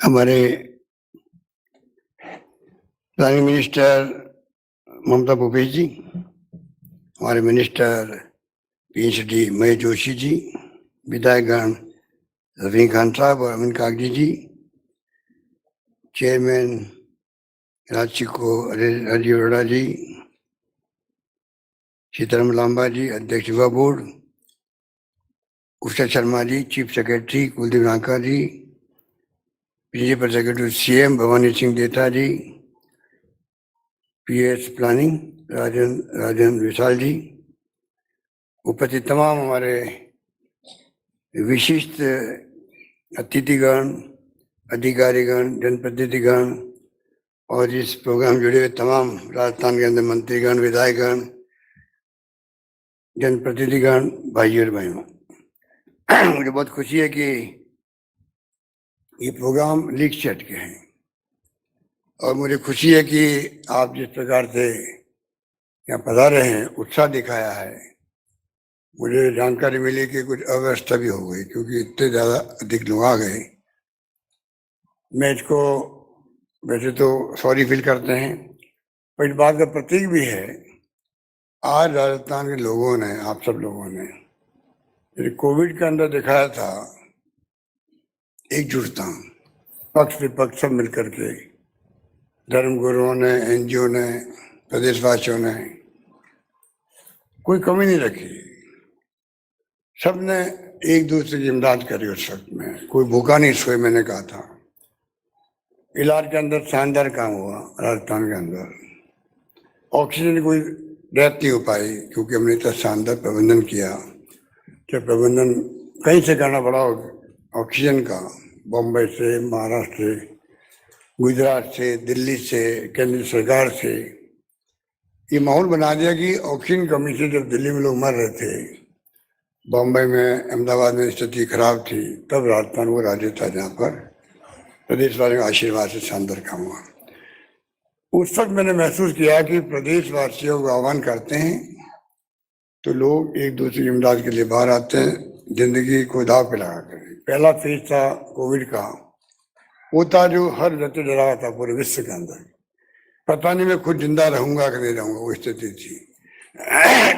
हमारे planning minister Mamata Bhupesh ji, हमारे minister PHD Mahesh Joshi ji, विधायकगण रफीक खान साहब और अमीन कागजी जी, चेयरमैन राजचिको राजीव अरोड़ा जी, सीताराम लांबा जी, अध्यक्ष युवा board, Usha Sharma ji, chief secretary Kuldeep Naka ji, principal secretary CM Bhawani Singh Detha ji, PS planning Rajan Vishal ji, उपस्थित तमाम हमारे विशिष्ट अतिथिगण, अधिकारीगण, जनप्रतिनिधिगण और इस प्रोग्राम जुड़े हुए तमाम राजस्थान के अंदर मंत्रीगण, विधायकगण, जनप्रतिनिधिगण, भाइयों और बहनों, मुझे बहुत खुशी है कि ये प्रोग्राम लीग सेट के हैं और मुझे खुशी है कि आप जिस प्रकार से यहाँ पधारे हैं, उत्साह दिखाया है। मुझे जानकारी मिली कि कुछ अव्यवस्था भी हो गई क्योंकि इतने ज़्यादा अधिक लोग आ गए। मैं इसको वैसे तो सॉरी फील करते हैं, पर इस बात का प्रतीक भी है आज राजस्थान के लोगों ने, आप सब लोगों ने कोविड के अंदर दिखाया था एकजुटता, पक्ष विपक्ष सब मिलकर के, धर्मगुरुओं ने, एनजीओ ने, प्रदेशवासियों ने कोई कमी नहीं रखी। सबने एक दूसरे की इमदाद करी उस वक्त में, कोई भूखा नहीं सोए। मैंने कहा था इलाज के अंदर शानदार काम हुआ राजस्थान के अंदर। ऑक्सीजन की कोई डेथ नहीं हो पाई क्योंकि हमने इतना शानदार प्रबंधन किया। जब प्रबंधन कहीं से करना पड़ा ऑक्सीजन का, बम्बई से, महाराष्ट्र से, गुजरात से, दिल्ली से, केंद्र सरकार से ये माहौल बना दिया कि ऑक्सीजन कमी से जब दिल्ली में लोग मर रहे थे, बम्बई में, अहमदाबाद में स्थिति खराब थी, तब राजस्थान वो राज्य था जहाँ पर प्रदेशवासियों के आशीर्वाद से शानदार काम हुआ। उस वक्त मैंने महसूस किया कि प्रदेशवासियों को आह्वान करते हैं तो लोग एक दूसरे की इमदाद के लिए बाहर आते हैं, जिंदगी को दाव पे लगा कर। पहला फेज था कोविड का, वो था जो हर व्यक्ति डरा हुआ था पूरे विश्व के अंदर, पता नहीं मैं खुद जिंदा रहूंगा कि नहीं रहूंगा, वो स्थिति थी।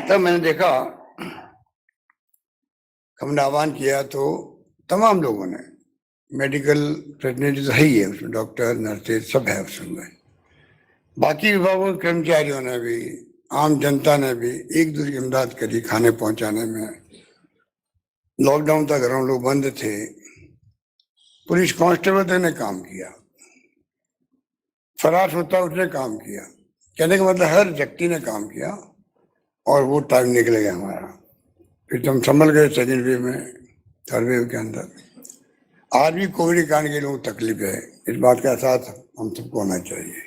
तब मैंने देखा, हमने आह्वान किया तो तमाम लोगों ने, मेडिकल प्रतिनिधि तो है ही है उसमें, डॉक्टर, नर्सेज सब है उसमें, बाकी विभागों के कर्मचारियों ने भी, आम जनता ने भी एक दूसरे की इमदाद करी खाने पहुंचाने में। लॉकडाउन था, घरों लोग बंद थे, पुलिस कांस्टेबल ने काम किया, फरार होता उसने काम किया। कहने का मतलब हर व्यक्ति ने काम किया और वो टाइम निकल गया हमारा। फिर तो हम संभल गए सेकेंड वेव में, थर्ड वेव के अंदर। आज भी कोविड के कारण के लोग तकलीफ है, इस बात का एहसास हम सबको होना चाहिए।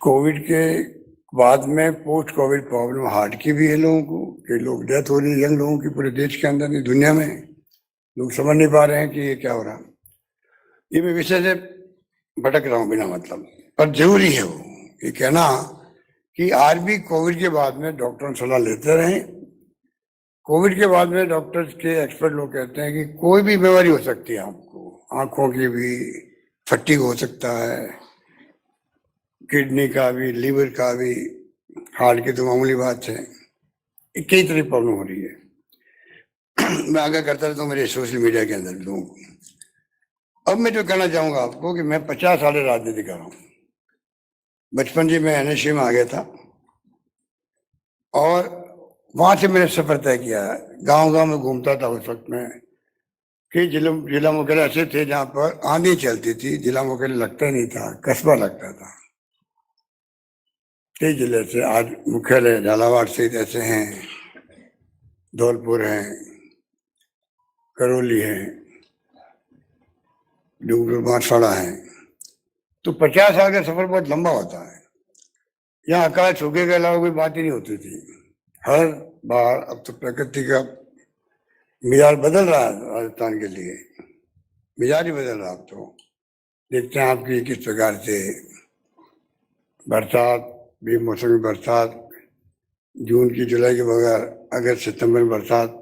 कोविड के बाद में पोस्ट कोविड प्रॉब्लम हार्ट की भी है लोगों को, कि लोग डेथ हो रही है यंग लोगों की पूरे देश के अंदर, नहीं दुनिया में। लोग समझ नहीं पा रहे हैं कि ये क्या हो रहा। ये मैं विषय से भटक रहा हूँ बिना मतलब, पर जरूरी है वो ये कहना कि आज भी कोविड के बाद में डॉक्टर सलाह लेते रहें। कोविड के बाद में डॉक्टर्स के एक्सपर्ट लोग कहते हैं कि कोई भी बीमारी हो सकती है आपको, आंखों की भी, फटीग हो सकता है, किडनी का भी, लिवर का भी, हार्ट की तो मामूली बात है, कई तरह की प्रॉब्लम हो रही है। मैं आगे करता रहता हूँ मेरे सोशल मीडिया के अंदर लोगों को। अब मैं जो कहना चाहूंगा आपको कि मैं 50 साल राजनीति कर रहा हूँ। बचपन से मैं एनएसए में आ गया था और वहां से मैंने सफर तय किया। गांव गांव में घूमता था उस वक्त में कि जिला मुख्यालय ऐसे थे जहां पर आंधी चलती थी, जिला मुख्यालय लगता ही नहीं था, कस्बा लगता था। कई जिले से आज मुख्यालय झालावाड़ से ऐसे हैं, धौलपुर है, करौली है, डूंगरपुर बांसवाड़ा है। तो 50 साल का सफर बहुत लंबा होता है। यहाँ अकाल सूखे के अलावा कोई बात ही नहीं होती थी। हर बार अब तो प्रकृति का मिजाज बदल रहा है राजस्थान के लिए, मिजाज ही बदल रहा। अब तो देखते हैं आपकी किस प्रकार से बरसात, बेमौसमी बरसात, जून की, जुलाई के बगैर अगस्त सितंबर में बरसात,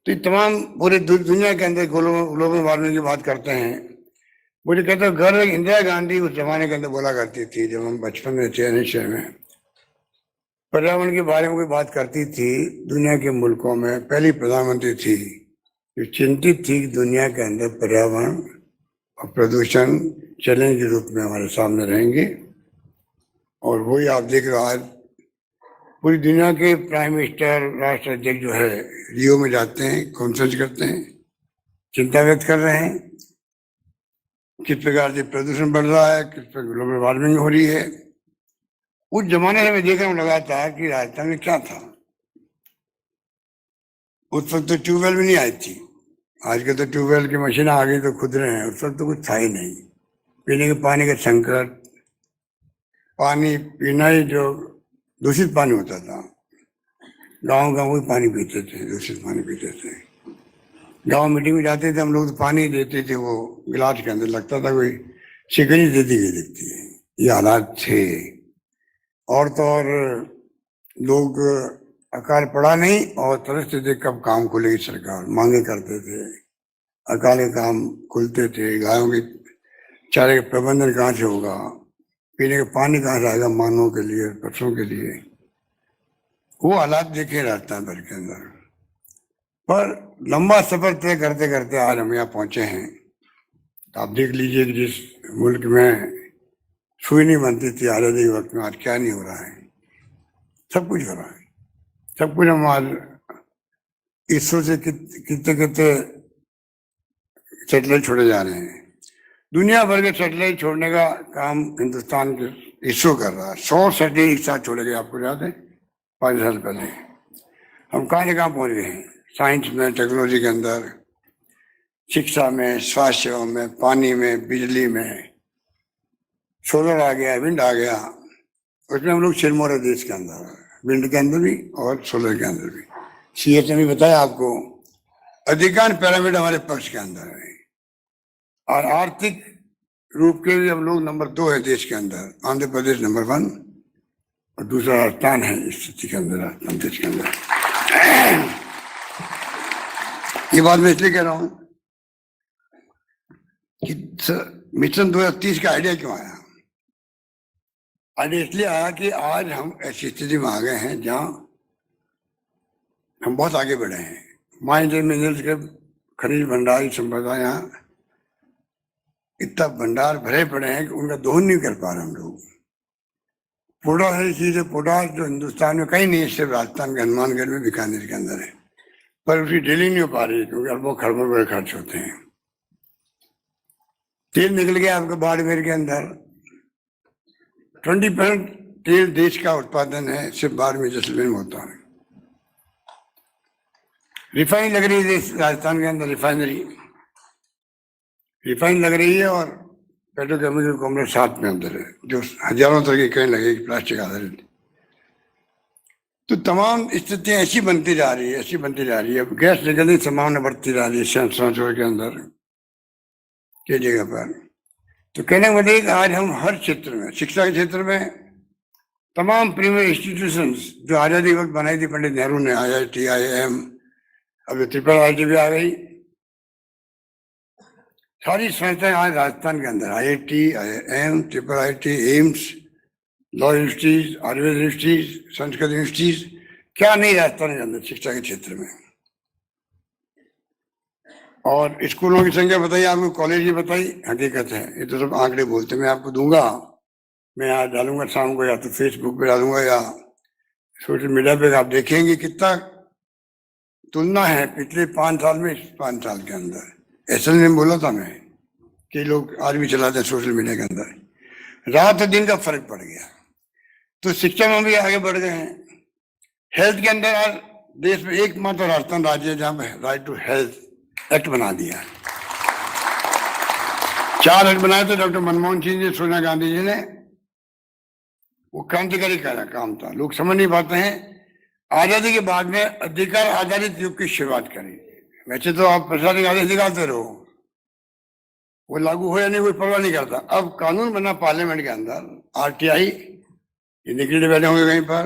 तो ये तमाम पूरे दुनिया के अंदर ग्लोबल वार्मिंग की बात करते हैं। मुझे कहते हैं घर इंदिरा गांधी उस जमाने के अंदर बोला करती थी, जब हम बचपन में थे निश्चय में, पर्यावरण के बारे में कोई बात करती थी, दुनिया के मुल्कों में पहली प्रधानमंत्री थी जो चिंतित थी कि दुनिया के अंदर पर्यावरण और प्रदूषण चैलेंज के रूप में हमारे सामने रहेंगे। और वही आप देख रहे हो, आज पूरी दुनिया के प्राइम मिनिस्टर, राष्ट्राध्यक्ष जो है रियो में जाते हैं, कॉन्फ्रेंस करते हैं, चिंता व्यक्त कर रहे हैं किस प्रकार से प्रदूषण बढ़ रहा है, किस प्रकार ग्लोबल वार्मिंग हो रही है। उस जमाने में देखने में लगा था कि राजस्थान में क्या था। उस वक्त तो ट्यूबवेल भी नहीं आई थी, आजकल तो ट्यूबवेल की मशीन आ गई तो खुद रहे हैं। उस वक्त तो कुछ था ही नहीं, पीने के पानी का संकट, पानी पीना ही जो दूषित पानी होता था, गांव गांव ही पानी पीते थे, दूषित पानी पीते थे। गांव मीटिंग में जाते थे हम लोग तो पानी देते थे, वो गिलास के अंदर लगता था कोई शिकड़ी देती हुई दिखती है। ये हालात थे। और तो और लोग अकाल पड़ा नहीं और तरसते थे कब काम खुलेगी सरकार, मांगे करते थे। अकाल के काम खुलते थे, गायों के चारे का प्रबंधन कहाँ से होगा, पीने का पानी कहाँ से आएगा मानवों के लिए, पशुओं के लिए। वो हालात देखे राजस्थान भर के अंदर। पर लंबा सफर तय करते करते आज हम यहाँ पहुंचे हैं। आप देख लीजिए कि जिस मुल्क में सुई नहीं बनती थी आज़ादी के वक्त में, आज क्या नहीं हो रहा है। सब कुछ हो रहा है, सब कुछ। हम आज इसरो से कितने कितने सैटेलाइट छोड़े जा रहे हैं। दुनिया भर के सैटेलाइट छोड़ने का काम हिंदुस्तान के इसरो कर रहा है। 100 सैटेलाइट एक साथ छोड़े गए, आपको याद है 5 साल पहले। हम कहाँ से कहाँ पहुँच गए हैं, साइंस में, टेक्नोलॉजी के अंदर, शिक्षा में, स्वास्थ्य सेवा में, पानी में, बिजली में। सोलर आ गया, विंड आ गया, उसमें हम लोग सिरमौर है देश के अंदर, विंड के अंदर भी और सोलर के अंदर भी। सीएच ने भी बताया आपको, अधिकांश पैरामीटर हमारे पक्ष के अंदर है। और आर्थिक रूप के भी हम लोग नंबर 2 है देश के अंदर, आंध्र प्रदेश नंबर 1 और दूसरा राजस्थान है इस स्थिति के अंदर, राजस्थान देश के अंदर। ये बात मैं इसलिए कह रहा हूं कि मिशन 2030 का आइडिया क्यों आया। आइडिया इसलिए आया कि आज हम ऐसी स्थिति में आ गए हैं जहां हम बहुत आगे बढ़े हैं। माइंस एंड मिनरल्स के खनिज भंडार की संपदा यहाँ इतना भंडार भरे पड़े हैं कि उनका दोहन नहीं कर पा रहे हम लोग। पोटाश ऐसी चीज है, पोटाश जो हिंदुस्तान में कहीं नहीं है, सिर्फ राजस्थान के हनुमानगढ़ में, बीकानेर के अंदर है, पर उसकी डीलिंग नहीं हो पा रही क्योंकि अरबों खरबों रुपए खर्च होते हैं। तेल निकल गया आपके बाड़मेर के अंदर, 20% तेल देश का उत्पादन है सिर्फ बाड़मेर जैसलमेर में होता है। रिफाइन लग रही है राजस्थान के अंदर, रिफाइन लग रही है और पेट्रोकेमिकल कॉम्प्लेक्स साथ में अंदर है, जो हजारों तरह की कहीं लगेगी प्लास्टिक आधारित। तो तमाम स्थितियां ऐसी बनती जा रही है। अब गैस निकलने की संभावना बढ़ती जा रही है संसद के अंदर के जगह पर। तो कहने का मतलब आज हम हर क्षेत्र में, शिक्षा के क्षेत्र में, तमाम प्रीमियर इंस्टीट्यूशंस जो आजादी वक्त बनाई थी पंडित नेहरू ने, IIT, IIM, अब ट्रिपल IIT भी आ गई, सारी संस्थाएं आज राजस्थान के अंदर, IIT, IIM, triple IIT, AIIMS, law universities, Ayurveda universities, Sanskrit universities, क्या नहीं राजस्थान के अंदर शिक्षा के क्षेत्र में। और स्कूलों की संख्या बताई आपको, कॉलेज की बताई, हकीकत है। ये तो सब आंकड़े बोलते, मैं आपको दूंगा, मैं आज डालूंगा शाम को, या तो फेसबुक पे डालूंगा या सोशल मीडिया पे, आप देखेंगे कितना तुलना है पिछले 5 साल में, इस 5 साल के अंदर। ऐसा नहीं बोला था मैं कि लोग आज भी चलाते हैं सोशल मीडिया के अंदर, रात और दिन का फर्क पड़ गया। तो शिक्षा में भी आगे बढ़ गए हैं। हेल्थ के अंदर आज देश में एकमात्र राजस्थान राज्य है जहां पर राइट टू हेल्थ एक्ट बना दिया। 4 एक्ट बनाए थे डॉक्टर मनमोहन सिंह जी, सोनिया गांधी जी ने। वो क्रांतिकारी काम था, लोग समझ नहीं पाते हैं। आजादी के बाद में अधिकार आधारित युग की शुरुआत करी। वैसे तो आप प्रशासनिक आदेश निकालते रहो, वो लागू हो या नहीं कोई परवाह नहीं करता। अब कानून बना पार्लियामेंट के अंदर, RTI, ये निकले बैठे होंगे कहीं पर,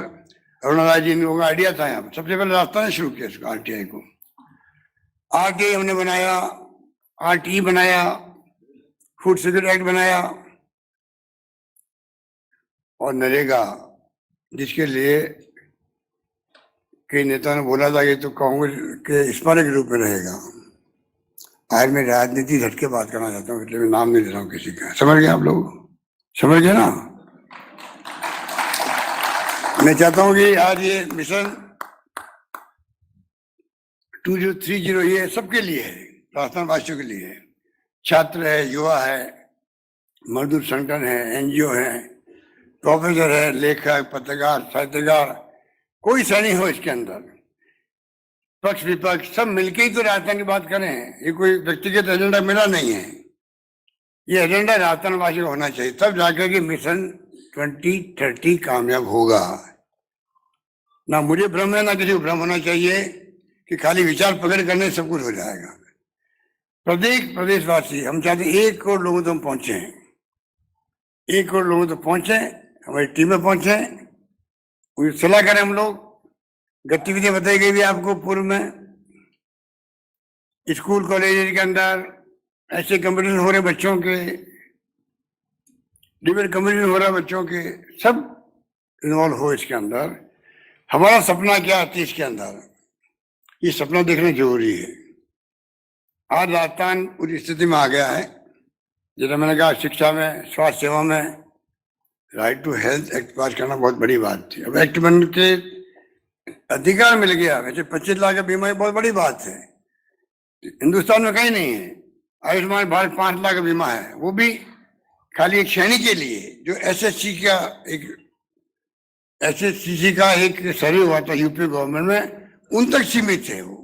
अरुणा राय जी ने आइडिया था यहाँ, सबसे पहले राजस्थान ने शुरू किया इसको, RTI को। आरटीआई हमने बनाया, आरटीई बनाया, फूड सिक्योरिटी एक्ट बनाया, और नरेगा जिसके लिए कई नेता ने बोला था कि तो कांग्रेस के स्मारक के रूप में रहेगा। आज मैं राजनीति हट के बात करना चाहता हूँ, इसलिए मैं नाम नहीं ले रहा हूँ किसी का। समझ गए आप लोग? समझ गए ना? मैं चाहता हूँ कि आज ये मिशन 2030 ये सबके लिए है, राजस्थान वासियों के लिए है। छात्र है, युवा है, मजदूर संगठन है, एनजीओ है, प्रोफेसर है, लेखक, पत्रकार, साहित्यकार, कोई सा नहीं हो इसके अंदर, पक्ष विपक्ष सब मिलके ही तो राजस्थान की बात करें। ये कोई व्यक्तिगत एजेंडा मेरा नहीं है, ये एजेंडा राजस्थानवासी का होना चाहिए, तब जाकर के मिशन 2030 कामयाब होगा। ना मुझे भ्रम है, ना किसी को भ्रम होना चाहिए कि खाली विचार पकड़ करने सब कुछ हो जाएगा। प्रत्येक प्रदेशवासी, हम चाहते 1 करोड़ लोगों तक पहुंचे, 1 करोड़ लोगों तक पहुंचे, हमारी टीम में पहुंचे, उनकी सलाह करें हम लोग। गतिविधियां बताई गई भी आपको पूर्व में। स्कूल कॉलेज के अंदर ऐसे कंपटीशन हो रहे बच्चों के, डिबेट कंपटीशन हो रहा है बच्चों के, सब इन्वॉल्व हो इसके अंदर। हमारा सपना क्या है इसके अंदर, ये सपना देखना जरूरी है। आज राजस्थान पूरी स्थिति में आ गया है, जैसे मैंने कहा शिक्षा में, स्वास्थ्य सेवा में right to health act pass करना बहुत बड़ी बात थी। अब एक्ट बन के अधिकार मिल गया। वैसे 25 लाख का बीमा बहुत बड़ी बात है, हिंदुस्तान में कहीं नहीं है। आयुष्मान भारत 5 लाख का बीमा है, वो भी खाली एक श्रेणी के लिए जो एसएससी का एक सर्वे हुआ था यूपी गवर्नमेंट में, उन तक सीमित है वो।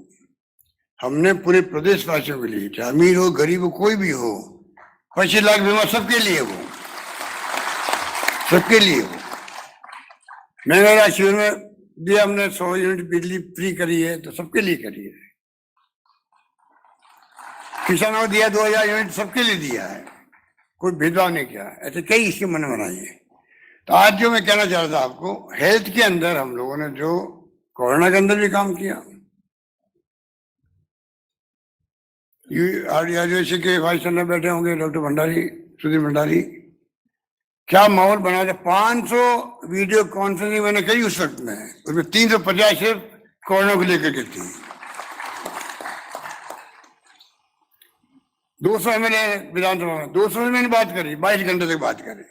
हमने पूरे प्रदेशवासियों के लिए, चाहे अमीर हो गरीब हो कोई भी हो, 25 लाख बीमा सबके लिए, वो सबके लिए वो। महंगाई शिविर में भी हमने 100 यूनिट बिजली फ्री करी है, तो सबके लिए करी है। किसानों को दिया 2000 यूनिट, सबके लिए दिया है, कोई भेदभाव नहीं किया। ऐसे कई स्कीम मैंने बनाई है। तो आज जो मैं कहना चाह रहा था आपको, हेल्थ के अंदर हम लोगों ने जो कोरोना के अंदर भी काम किया, आदिवासी के वाइस चैंसलर बैठे होंगे, डॉक्टर भंडारी, सुधीर भंडारी, क्या माहौल बना था। 500 वीडियो कॉन्फ्रेंसिंग मैंने कही उस वक्त में, उसमें 350 सिर्फ कोरोना को लेकर के थी। 200 एमएलए विधानसभा में, 200 में मैंने बात करी, 22 घंटे तक बात करी,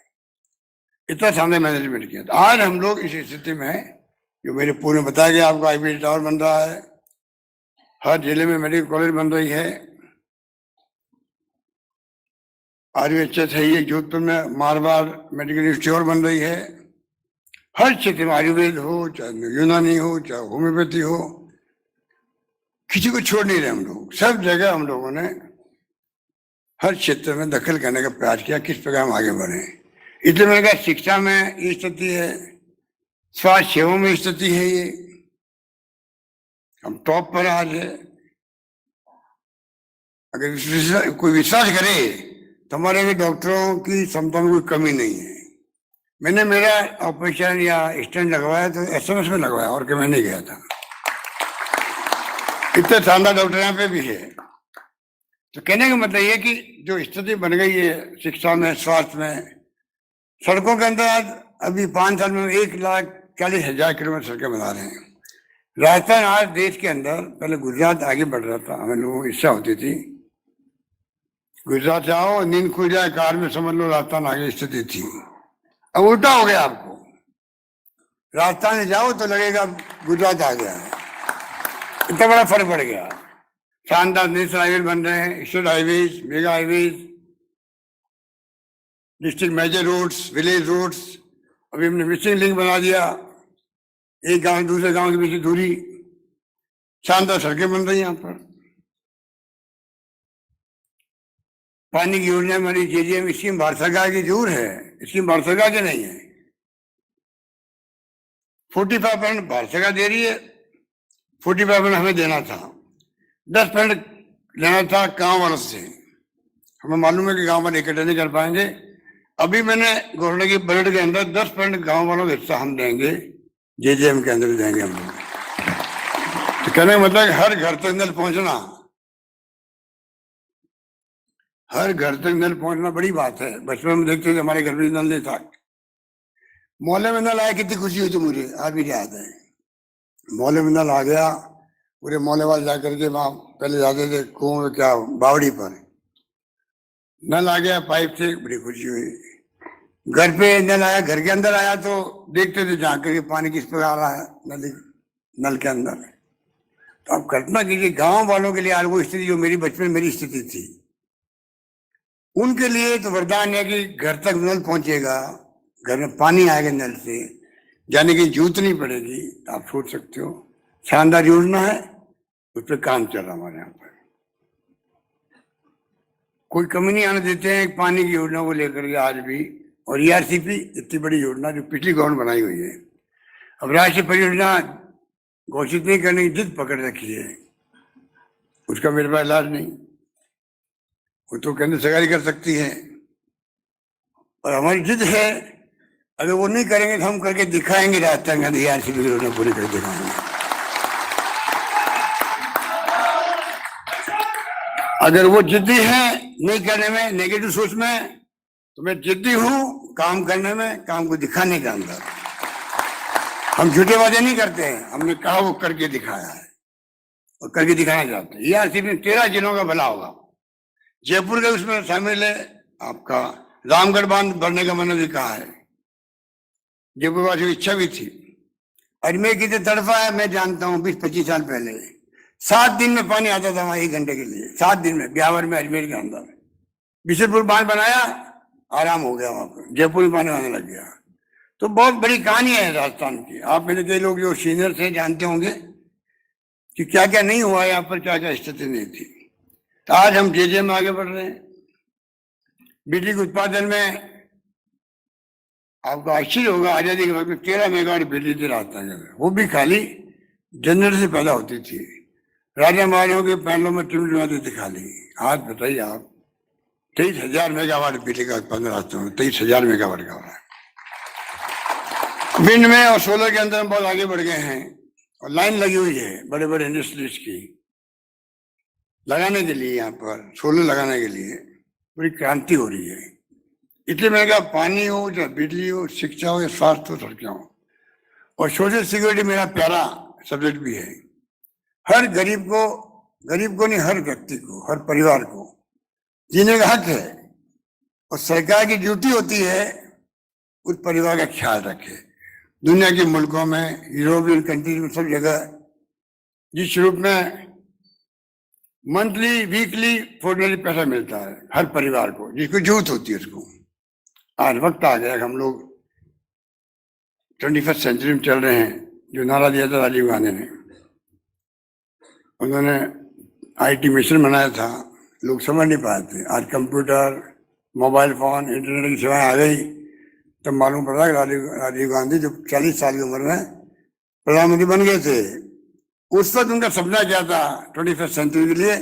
इतना सामने मैनेजमेंट किया। तो आज हम लोग इस स्थिति में है, जो मेरे पूरे बताया गया आपको, आईपीडी टावर बन रहा है, हर जिले में मेडिकल कॉलेज बन रही है, आरयूएचएस है ये जोधपुर में, मारवाड़ मेडिकल इंस्टीट्यूट बन रही है। हर क्षेत्र में आयुर्वेद हो, चाहे यूनानी हो, चाहे होम्योपैथी हो, किसी को छोड़ नहीं रहे हम लोग। सब जगह हम लोगों ने हर क्षेत्र में दखल करने का प्रयास किया, किस प्रकार हम आगे बढ़े। इसलिए मैंने कहा शिक्षा में ये स्थिति है, स्वास्थ्य सेवा में स्थिति है, ये हम टॉप पर आज है। अगर कोई विश्वास करे तो हमारे भी डॉक्टरों की क्षमता में कोई कमी नहीं है। मैंने मेरा ऑपरेशन या स्टेंट लगवाया तो एसएमएस में लगवाया, और कहीं नहीं गया था। इतने शानदार डॉक्टर यहाँ पे भी है। तो कहने का मतलब ये कि जो स्थिति बन गई है शिक्षा में, स्वास्थ्य में, सड़कों के अंदर आज अभी 5 साल में 1,40,000 किलोमीटर सड़कें बना रहे हैं। राजस्थान आज देश के अंदर, पहले गुजरात आगे बढ़ रहा था, हमें लोगों को इच्छा होती थी गुजरात जाओ नींद खुल जाए कार में, समझ लो राजस्थान आगे स्थिति थी। अब उल्टा हो गया, आपको राजस्थान में जाओ तो लगेगा गुजरात आ गया है, इतना बड़ा फर्क पड़ गया। शानदार नेशनल हाईवे बन रहे हैं, state highways, mega highways, district major roads, village roads. अभी हमने मिसिंग लिंक बना दिया, एक गांव दूसरे गांव के बीच दूरी, शानदार सड़कें बन रही हैं यहाँ पर। पानी की योजना हमारी जेजीएम स्कीम भारत सरकार की जरूर है, स्कीम भारत सरकार की नहीं है। 45% भारत सरकार दे रही है, 45% हमें देना था, 10% लेना था गांव वालों से। हमें मालूम है कि गांव वाले इकट्ठे नहीं कर पाएंगे। अभी मैंने घोषणा की बजट के अंदर 10% गांव वालों का हिस्सा हम देंगे, जेजीएम के अंदर देंगे हम लोग। तो कहने का मतलब हर घर तक नल पहुंचना, हर घर तक नल पहुंचना बड़ी बात है। बचपन में देखते थे हमारे घर में नल नहीं था, मोहल्ले में नल आया कितनी खुशी हुई थी, मुझे आज भी याद है। मोहल्ले में नल आ गया, पूरे मोहल्ले वाले जाकर के वहां पहले जाते थे कुएं में, क्या बावड़ी पर नल आ गया पाइप से, बड़ी खुशी हुई। घर पे नल आया, घर के अंदर आया तो देखते थे जाकर के पानी किस प्रकार आ रहा है नल के अंदर। तो आप कल्पना कीजिए गांव वालों के लिए आज वो स्थिति जो मेरी बचपन में मेरी स्थिति थी, उनके लिए तो वरदान है कि घर तक नल पहुंचेगा, घर में पानी आएगा नल से, जाने की जरूरत नहीं पड़ेगी। आप सोच सकते हो, शानदार योजना है, उस पर काम चल रहा हमारे यहाँ पर। कोई कमी नहीं आने देते हैं पानी की योजना को लेकर के आज भी। और ईआरसीपी इतनी बड़ी योजना जो पिछली गवर्नमेंट बनाई हुई है, अब राष्ट्रीय परियोजना घोषित नहीं करने की जिद पकड़ रखी है, उसका मेरे पास इलाज नहीं, वो तो केंद्र सरकार ही कर सकती है। और हमारी जिद है, अगर वो नहीं करेंगे तो हम करके दिखाएंगे, राजस्थान गांधी ईआरसीपी की योजना पूरी करके दिखाएंगे। अगर वो जिद्दी है नहीं करने में, नेगेटिव सोच में, तो मैं जिद्दी हूं काम करने में, काम को दिखाने के अंदर। हम झूठे वादे नहीं करते हैं, हमने कहा वो करके दिखाया है और करके दिखाना चाहते हैं। ईआरसीपी में 13 जिलों का भला होगा, जयपुर का उसमें शामिल है। आपका रामगढ़ बांध भरने का मैंने भी कहा है, जयपुर वासियों की इच्छा भी थी। अजमेर की तड़फा है, मैं जानता हूँ 20-25 साल पहले 7 दिन में पानी आता था वहां, 1 घंटे के लिए, 7 दिन में, ब्यावर में, अजमेर के अंदर। बिशनपुर बांध बनाया, आराम हो गया वहां पर, जयपुर में पानी आने लग गया। तो बहुत बड़ी कहानी है राजस्थान की। आप मेरे कई लोग जो सीनियर थे जानते होंगे कि क्या क्या नहीं हुआ यहाँ पर, क्या क्या स्थिति नहीं थी। तो आज हम जे में आगे बढ़ रहे हैं। बिजली के उत्पादन में आपको आश्चर्य होगा, आजादी के वक्त 13 मेगावाट बिजली थी राजस्थान में, वो भी खाली जनरेटर से पैदा होती थी। राजा महाराजाओं के पैनलों में ट्यूब आती थी खाली। आज बताइए आप, 23,000 मेगावाट बिजली का उत्पादन राजस्थान में, 23,000 मेगावाट का हो रहा है। विंड में और सोलर के अंदर हम बहुत आगे बढ़ गए हैं, और लाइन लगी हुई है बड़े बड़े इंडस्ट्रीज की लगाने के लिए, यहाँ पर सोलर लगाने के लिए पूरी क्रांति हो रही है। इतने महंगा पानी हो, चाहे बिजली हो, शिक्षा हो या स्वास्थ्य हो, सड़कें हो। और सोशल सिक्योरिटी मेरा प्यारा सब्जेक्ट भी है। हर गरीब को नहीं, हर व्यक्ति को, हर परिवार को जीने का हक है, और सरकार की ड्यूटी होती है उस परिवार का ख्याल रखे। दुनिया के मुल्कों में, यूरोपियन कंट्रीज में, सब जगह जिस रूप में मंथली, वीकली, फोर्टनली पैसा मिलता है हर परिवार को, जिसको जरूरत होती है उसको। आज वक्त आ गया, हम लोग 21st सेंचुरी में चल रहे हैं। जो नारा दिया था राजीव गांधी ने, उन्होंने आईटी मिशन बनाया था, लोग समझ नहीं पाए थे। आज कंप्यूटर, मोबाइल फोन, इंटरनेट की सेवाएं आ गई, तब मालूम पड़ा कि राजीव गांधी जो 40 साल की उम्र में प्रधानमंत्री बन गए थे, उस वक्त उनका सपना क्या था 21st सेंचुरी के लिए,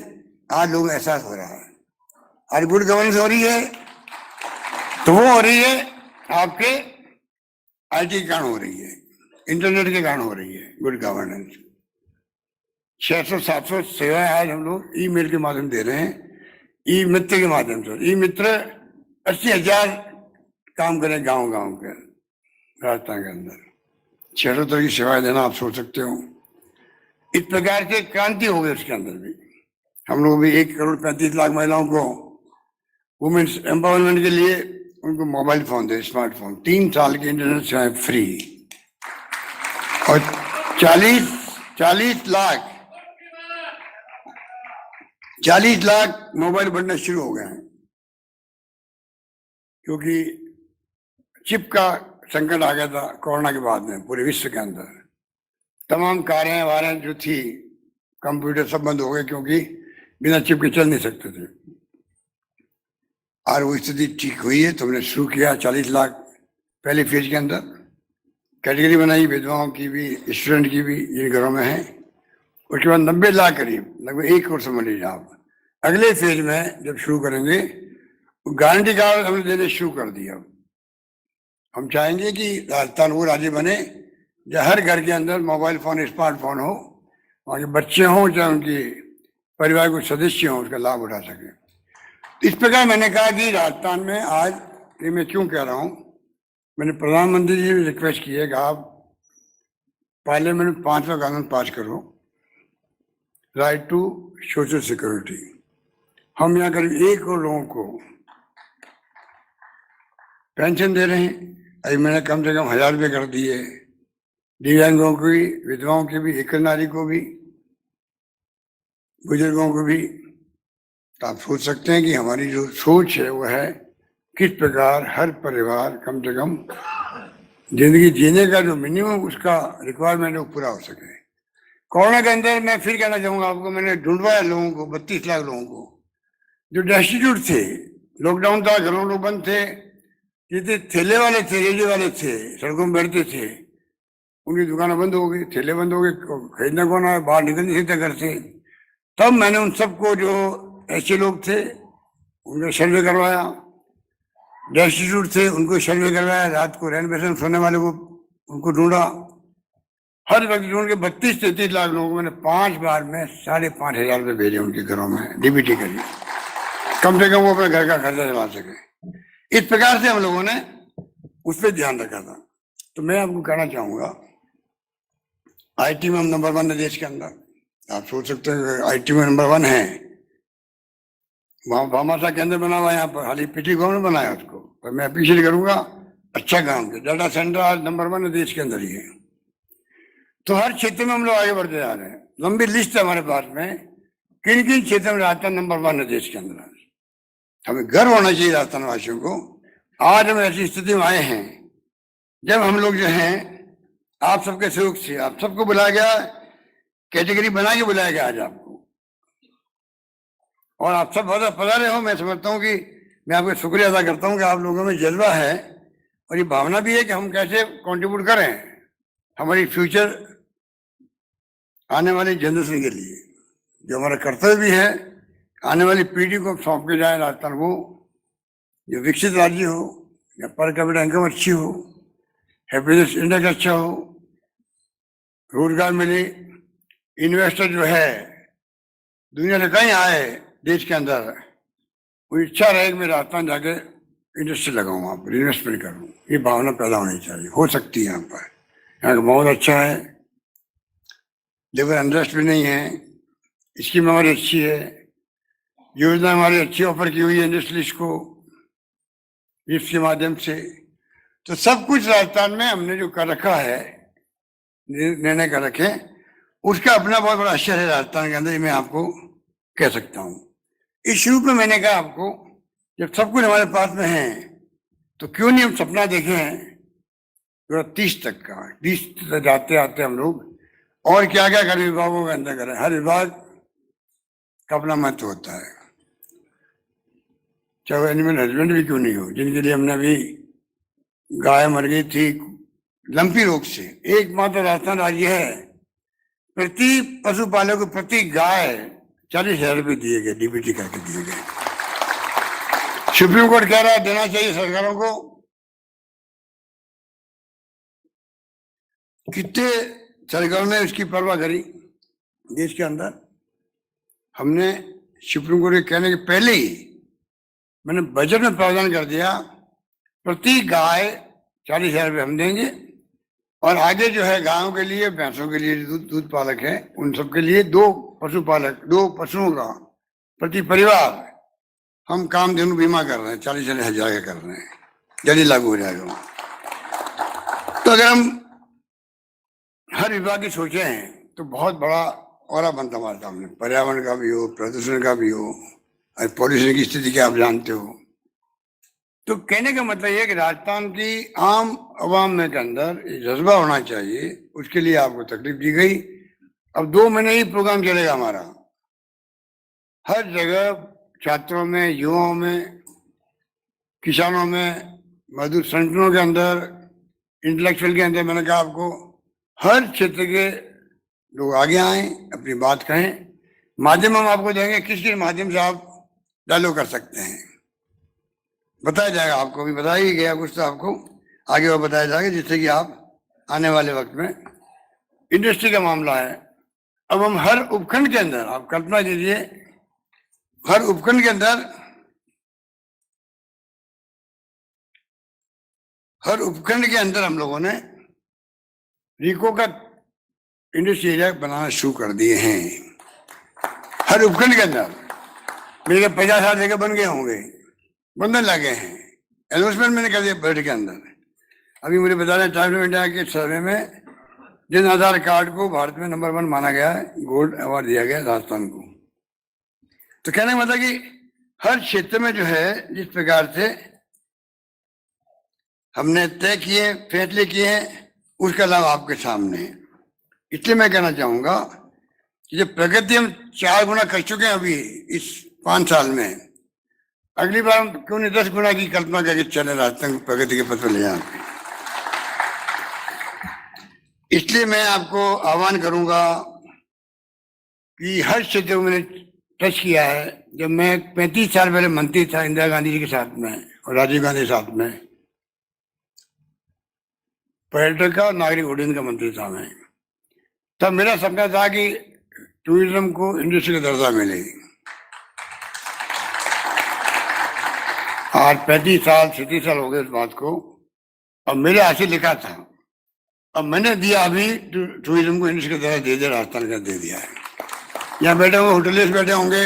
आज लोगों को एहसास हो रहा है। आज गुड गवर्नेंस हो रही है, तो वो हो रही है आपके आईटी के कारण हो रही है, इंटरनेट के कारण हो रही है गुड गवर्नेंस। 600-700 सेवाएं आज हम लोग ईमेल के माध्यम दे रहे हैं, ई मित्र के माध्यम से। ई मित्र 80,000 काम करें गांव के राजस्थान के अंदर, 600 तरह की सेवाएं देना, आप सोच सकते हो। इस प्रकार से क्रांति हो गई उसके अंदर भी। हम लोग भी 1,35,00,000 महिलाओं को वुमेन्स एम्पावरमेंट के लिए उनको मोबाइल फोन दे, स्मार्टफोन, 3 साल की इंटरनेट सेवाएं फ्री, और 40 लाख मोबाइल बनना शुरू हो गए हैं, क्योंकि चिप का संकट आ गया था कोरोना के बाद में। पूरे विश्व के अंदर तमाम कारें वारें जो थी, कंप्यूटर सब बंद हो गए, क्योंकि बिना चिप के चल नहीं सकते थे। और वो स्थिति ठीक हुई है, तो हमने शुरू किया 40 लाख पहले फेज के अंदर कैटेगरी बनाई, विधवाओं की भी, स्टूडेंट की भी, जिन घरों में है। उसके बाद 90 लाख करीब, लगभग 1 करोड़ समझ लीजिए आप। अगले फेज में जब शुरू करेंगे, गारंटी कार्ड हमने देने शुरू कर दिया। हम चाहेंगे कि राजस्थान वो राज्य बने जहाँ हर घर के अंदर मोबाइल फोन, स्मार्टफोन हो, वहाँ के बच्चे हों चाहे उनके परिवार के सदस्य हों, उसका लाभ उठा सकें। इस प्रकार मैंने कहा कि राजस्थान में आज, ये मैं क्यों कह रहा हूं, मैंने प्रधानमंत्री जी से रिक्वेस्ट की है कि आप पार्लियामेंट में 5वां कानून पास करो, राइट टू सोशल सिक्योरिटी। हम यहाँ करीब 1 करोड़ लोगों को पेंशन दे रहे हैं, अभी मैंने कम से कम 1000 रुपये कर दिए, दिव्यांगों को भी, विधवाओं की भी, एकल नारी को भी, बुजुर्गों को भी। तो आप सोच सकते हैं कि हमारी जो सोच है वो है किस प्रकार हर परिवार कम से कम जिंदगी जीने का जो मिनिमम उसका रिक्वायरमेंट है वो पूरा हो सके। कोरोना के अंदर मैं फिर कहना चाहूंगा आपको, मैंने ढूंढवाया लोगों को, 32 लाख लोगों को जो डेस्टिट्यूट थे, लॉकडाउन था, घरों लोग बंद थे, जितने ठेले वाले थे, रेडी वाले थे, सड़कों में बैठते थे, उनकी दुकानें बंद हो गई, ठेले बंद हो गए, खरीदना कौन आया, बाहर निकल नहीं सकते घर से। तब मैंने उन सबको, जो ऐसे लोग थे उनका सर्वे करवाया, डेस्टिट्यूट थे उनको सर्वे करवाया, रात को रेनोवेशन सोने वाले को उनको ढूंढा, हर व्यक्ति ढूंढ के 32-33 लाख लोगों को मैंने 5 बार में 5,500 रुपये भेजे उनके घरों में, डीबीटी करिए, कम से कम वो अपने घर का खर्चा चला सके। इस प्रकार से हम लोगों ने उस पर ध्यान रखा था। तो मैं आपको कहना चाहूंगा, आईटी में हम नंबर 1 है देश के अंदर। आप सोच सकते हैं आईटी में नंबर 1 है, वहां भामाशाह केंद्र बना हुआ है, यहाँ पर हाल ही पिछली गवर्नमेंट बनाया उसको, पर मैं अप्रिशिएट करूंगा, अच्छा काम किया। डाटा सेंटर आज नंबर 1 है देश के अंदर ही है। तो हर क्षेत्र में हम लोग आगे बढ़ते जा रहे हैं। लंबी लिस्ट है हमारे पास में, किन किन क्षेत्र में राजस्थान नंबर 1 है देश के अंदर। हमें गर्व होना चाहिए राजस्थान वासियों को। आज हम ऐसी स्थिति में आए हैं जब हम लोग जो हैं, आप सबके सहयोग से, आप सबको बुलाया गया, कैटेगरी बना के बुलाया गया आज आपको, और आप सब बहुत पधारे हो। मैं समझता हूँ कि मैं आपका शुक्रिया अदा करता हूँ कि आप लोगों में जज्बा है और ये भावना भी है कि हम कैसे कंट्रीब्यूट करें हमारी फ्यूचर आने वाली जनरेशन के लिए। जो हमारा कर्तव्य भी है, आने वाली पीढ़ी को सौंप के जाए राजस्थान वो जो विकसित राज्य हो, या पर कैपिटा इनकम अच्छी हो, हैप्पीनेस इंडेक्स अच्छा हो, रोजगार मिले, इन्वेस्टर जो है दुनिया से कहीं आए देश के अंदर, वो इच्छा रहे कि मैं राजस्थान जाके इंडस्ट्री लगाऊं, वहाँ पर इन्वेस्टमेंट करूं, ये भावना पैदा होनी चाहिए। हो सकती है यहाँ पर, यहाँ का बहुत अच्छा है, लेबर अनरेस्ट भी नहीं है, स्कीम हमारी अच्छी है, योजना हमारी अच्छी ऑफर की हुई है इंडस्ट्रीज को इसके माध्यम से। तो सब कुछ राजस्थान में हमने जो कर रखा है, निर्णय कर रखे, उसका अपना बहुत बड़ा असर है राजस्थान के अंदर, ये मैं आपको कह सकता हूँ। इस रूप में मैंने कहा आपको, जब सब कुछ हमारे पास में है तो क्यों नहीं हम सपना देखें 30 तक का, 20 तक जाते आते हम लोग और क्या क्या कर विभागों के अंदर करें। हर विभाग का अपना महत्व होता है, चाहे वो एनिमल हस्बेंड भी क्यों नहीं हो, जिनके लिए हमने अभी गाय मर गई थी लंपी रोग से। एकमात्र राजस्थान राज्य है प्रति पशुपालक को प्रति गाय 40,000 रुपये दिए गए, डीबीटी करके दिए गए। सुप्रीम कोर्ट कह रहा है देना चाहिए सरकारों को। कितने सरकारों ने उसकी परवाह करी देश के अंदर। हमने सुप्रीम कोर्ट के कहने के पहले ही मैंने बजट में प्रावधान कर दिया, प्रति गाय 40,000 रुपये हम देंगे, और आगे जो है गायों के लिए, भैंसों के लिए दूध पालक है, उन सब के लिए 2 पशुपालक, 2 पशुओं का प्रति परिवार हम कामधेनु बीमा कर रहे हैं, 40,000 का कर रहे हैं, जल्दी लागू हो जाएगा। तो अगर हम हर विभाग की सोचे हैं तो बहुत बड़ा और बनता हमारे सामने, पर्यावरण का भी हो, प्रदूषण का भी हो, पॉल्यूशन की स्थिति क्या आप जानते हो। तो कहने का मतलब ये कि राजस्थान की आम आवाम में के अंदर जज्बा होना चाहिए, उसके लिए आपको तकलीफ दी गई। अब 2 महीने ही प्रोग्राम चलेगा हमारा, हर जगह छात्रों में, युवाओं में, किसानों में, मजदूर संगठनों के अंदर, इंटेलेक्चुअल के अंदर, मैंने कहा आपको हर क्षेत्र के लोग आगे आए, अपनी बात कहें। माध्यम हम आपको देंगे, किस किस माध्यम से आप डायलॉग कर सकते हैं बताया जाएगा आपको, भी बताया ही गया कुछ, तो आपको आगे वो बताया जाएगा, जिससे कि आप आने वाले वक्त में, इंडस्ट्री का मामला है। अब हम हर उपखंड के अंदर, आप कल्पना कीजिए, हर उपखंड के अंदर हर उपखंड के अंदर हम लोगों ने रीको का इंडस्ट्री एरिया बनाना शुरू कर दिए हैं। हर उपखंड के अंदर मेरे 50,000 जगह बन गए होंगे, बनने लगे हैं। एनाउंसमेंट मैंने कर दिया बजट के अंदर। अभी मुझे बता रहे टाइम्स ऑफ इंडिया के सर्वे में जिन आधार कार्ड को भारत में नंबर 1 माना गया है, गोल्ड अवार्ड दिया गया राजस्थान को। तो कहने का मतलब कि हर क्षेत्र में जो है जिस प्रकार से हमने तय किए, फैसले किए हैं, उसका लाभ आपके सामने है। इसलिए मैं कहना चाहूंगा कि जब प्रगति हम 4 गुना कर चुके हैं अभी इस 5 साल में, अगली बार हम क्यों नहीं 10 गुना की कल्पना करके चले राजस्थान को प्रगति के पथ पर ले जाते। इसलिए मैं आपको आह्वान करूंगा कि हर क्षेत्र में मैंने टच किया है। जब मैं 35 साल पहले मंत्री था इंदिरा गांधी जी के साथ में और राजीव गांधी के साथ में, पर्यटन का और नागरिक उड्डयन का मंत्री था मैं, तब मेरा सपना था कि टूरिज्म को इंडस्ट्री का दर्जा मिले। आज 35 साल 37 साल हो गए इस बात को, अब मेरे हाथ से लिखा था, अब मैंने दिया अभी टूरिज्म को इंडस्ट्री का दर्जा दे दिया, राजस्थान का दे दिया है। यहाँ बैठे होंगे होटलिस्ट बैठे होंगे,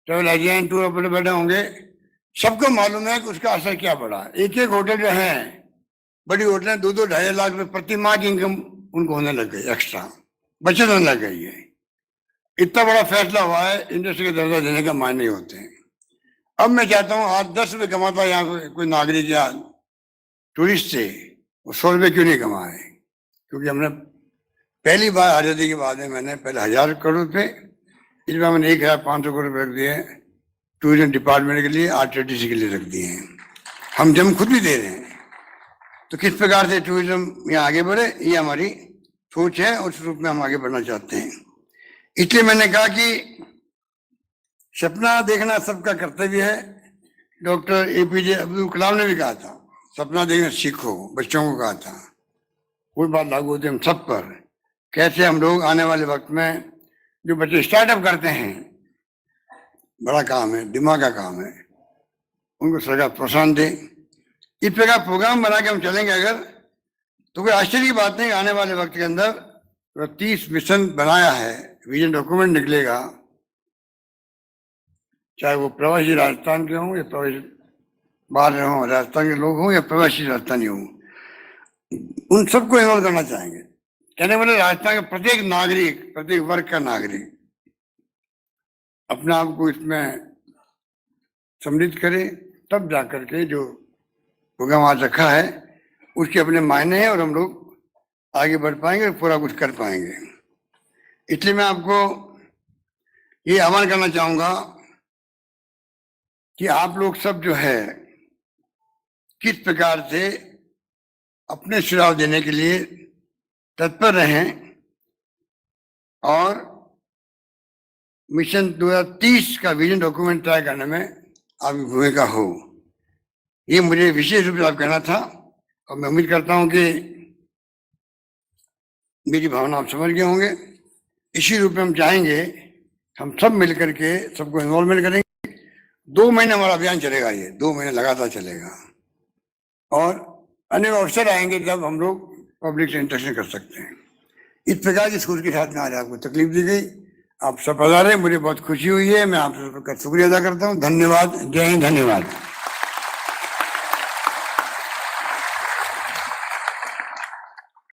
ट्रेवल एजेंट, टूर ऑपरेटर बैठे होंगे, सबको मालूम है कि उसका असर क्या पड़ा। एक एक होटल जो है, बड़ी होटलें 2-2-2.5 लाख रुपए प्रति माह की इनकम उनको होने लग गई, एक्स्ट्रा बचत होने लग गई है। इतना बड़ा फैसला हुआ है, इंडस्ट्री का दर्जा देने का मायने होते हैं। अब मैं चाहता हूँ आज 10 रुपये कमाता यहाँ कोई नागरिक या टूरिस्ट से, वो 100 रुपये क्यों नहीं कमाए? क्योंकि हमने पहली बार आजादी के बाद में मैंने पहले 1000 करोड़ थे, इस बार मैंने 1500 करोड़ रुपये रख दिए टूरिज्म डिपार्टमेंट के लिए, आरटीसी के लिए रख दिए हैं। हम जम खुद भी दे रहे हैं। तो किस प्रकार से टूरिज्म यहाँ आगे बढ़े, ये हमारी सोच है, उस रूप में हम आगे बढ़ना चाहते हैं। इसलिए मैंने कहा कि सपना देखना सबका कर्तव्य है। डॉक्टर APJ अब्दुल कलाम ने भी कहा था, सपना देखना सीखो, बच्चों को कहा था। कोई बात लागू होती है हम सब पर, कैसे हम लोग आने वाले वक्त में जो बच्चे स्टार्टअप करते हैं, बड़ा काम है, दिमाग का काम है, उनको सरकार प्रोत्साहन दे। इस प्रकार प्रोग्राम बना के हम चलेंगे अगर, तो कोई आश्चर्य की बात नहीं, आने वाले वक्त के अंदर 30 मिशन बनाया है, विजन डॉक्यूमेंट निकलेगा, चाहे वो प्रवासी राजस्थान के हों या प्रवासी बाहर हों, राजस्थान के लोग हों या प्रवासी राजस्थानी हों, उन सबको इन्वॉल्व करना चाहेंगे। कहने वाले राजस्थान के प्रत्येक नागरिक, प्रत्येक वर्ग का नागरिक अपने आप को इसमें सम्मिलित करे, तब जाकर के जो प्रोग्राम आज रखा है उसके अपने मायने हैं और हम लोग आगे बढ़ पाएंगे और पूरा कुछ कर पाएंगे। इसलिए मैं आपको ये आह्वान करना चाहूंगा कि आप लोग सब जो है किस प्रकार से अपने सुझाव देने के लिए तत्पर रहें और मिशन 2030 का विजन डॉक्यूमेंट तैयार करने में आपकी भूमिका हो, ये मुझे विशेष रूप से आप कहना था। और मैं उम्मीद करता हूं कि मेरी भावना आप समझ गए होंगे। इसी रूप में हम चाहेंगे, हम सब मिलकर के सबको इन्वॉल्वमेंट करेंगे। 2 महीने हमारा अभियान चलेगा, ये 2 महीने लगातार चलेगा और अनेक अवसर आएंगे जब हम लोग पब्लिक से इंटरेक्शन कर सकते हैं। इस प्रकार की सोच के साथ में आज आपको तकलीफ दी गई, आप सब पधारे, मुझे बहुत खुशी हुई है। मैं आप सबका शुक्रिया अदा करता हूँ। धन्यवाद। जय हिंद। धन्यवाद।